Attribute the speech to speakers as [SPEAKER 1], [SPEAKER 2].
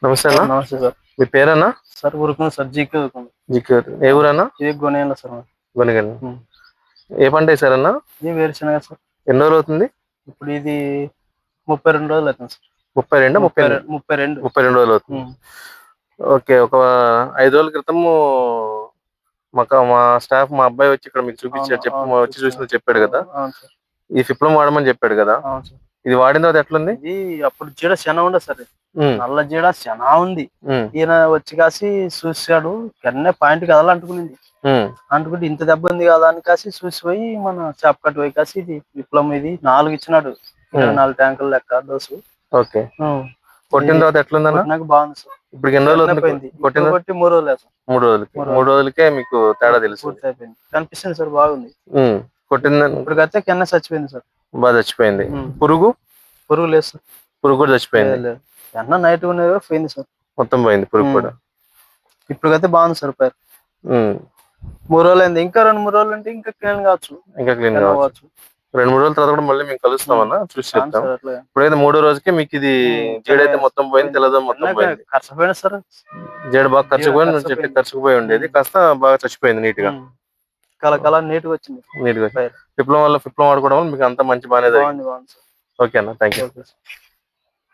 [SPEAKER 1] నమస్తే అన్న.
[SPEAKER 2] నమస్తే సార్.
[SPEAKER 1] మీ పేరన్నా?
[SPEAKER 2] సార్ ఊరుకుంది సార్. జీకే ఊరుకుంది.
[SPEAKER 1] జిక్కేరు. ఏ ఊరన్నా?
[SPEAKER 2] ఇది గొనేల సార్ మాది.
[SPEAKER 1] గొనగల్.
[SPEAKER 2] హ్మ్.
[SPEAKER 1] ఏ పంట వేసారన్నా?
[SPEAKER 2] ఇది వేరుశనగ సార్.
[SPEAKER 1] ఎన్ని రోజులు అవుతుంది?
[SPEAKER 2] ఇప్పుడు ఇది 32 రోజులు అవుతుంది సార్.
[SPEAKER 1] 32
[SPEAKER 2] 32
[SPEAKER 1] 32 రోజులు అవుతుంది.
[SPEAKER 2] హ్మ్.
[SPEAKER 1] ఓకే. ఒక 5 రోజుల క్రితము మా స్టాఫ్ మా అబ్బాయి వచ్చి ఇక్కడ మీకు చూపించాడు. వచ్చి చూసిన చెప్పాడు కదా,
[SPEAKER 2] అవును సార్.
[SPEAKER 1] ఈ ఫిప్లం వాడమని చెప్పాడు కదా.
[SPEAKER 2] అవును సార్.
[SPEAKER 1] ఇది వాడిన తర్వాత ఎట్లుంది?
[SPEAKER 2] ఇది అప్పుడు జీడ శన ఉండదు సార్. నల్ల జీడ శన ఉంది. ఈయన వచ్చి కాసి చూసాడు, కన్నే పాయింట్ కదలంటుకునింది. అంటుకుంటే ఇంత దెబ్బ ఉంది కదా అని కాసి చూసిపోయి మన చేప కట్టు పోయి కాసి ఇది విప్లవం ఇది 4 ఇచ్చినాడు. 24 ట్యాంకులు లెక్క డోసు.
[SPEAKER 1] ఓకే. కొట్టిన తర్వాత ఎట్లుందన్న?
[SPEAKER 2] నాకు బాగుంది సార్.
[SPEAKER 1] ఇప్పుడు ఎన్ని రోజులు అవుతుంది కొట్టిన?
[SPEAKER 2] కొట్టి 3 రోజులు సార్.
[SPEAKER 1] 3 రోజులకి. 3 రోజులకే మీకు తేడా తెలుసు.
[SPEAKER 2] పూర్తి అయిపోయింది. కనిపిస్తుంది సార్, బాగుంది.
[SPEAKER 1] కొట్టింది
[SPEAKER 2] ఇప్పటికైతే కింద చచ్చిపోయింది సార్.
[SPEAKER 1] బాగా చచ్చిపోయింది. పురుగు
[SPEAKER 2] లేదు సార్.
[SPEAKER 1] పురుగు కూడా చచ్చిపోయింది.
[SPEAKER 2] లేదు. ఎన్న నైట్ ఉన్నది పోయింది సార్.
[SPEAKER 1] మొత్తం పోయింది పురుగు కూడా.
[SPEAKER 2] ఇప్పటికైతే బాగుంది సార్ పైరు. 3 రోజులు అయింది. ఇంకా 2-3 రోజులు అంటే ఇంకా క్లీన్ కావచ్చు.
[SPEAKER 1] 2-3 రోజుల తర్వాత కూడా మళ్ళీ మేము కలుస్తామన్నా, చూసి చెప్తాం. ఇప్పుడైతే 3వ రోజుకి మీకు ఇది జేడైతే మొత్తం పోయింది, తెల్లదోమ మొత్తం పోయింది.
[SPEAKER 2] ఖర్చుపోయినా సార్.
[SPEAKER 1] జేడ బాగా ఖర్చుకుపోయి చెట్టు ఖర్చుకుపోయి ఉండేది, కాస్త బాగా చచ్చిపోయింది నీట్ గా.
[SPEAKER 2] కల నీట్ గా వచ్చింది.
[SPEAKER 1] ఫిప్లం వాడుకోవడం వల్ల మీకు అంతా మంచి బాగానే జరిగింది. ఓకే అన్న, థ్యాంక్ యూ.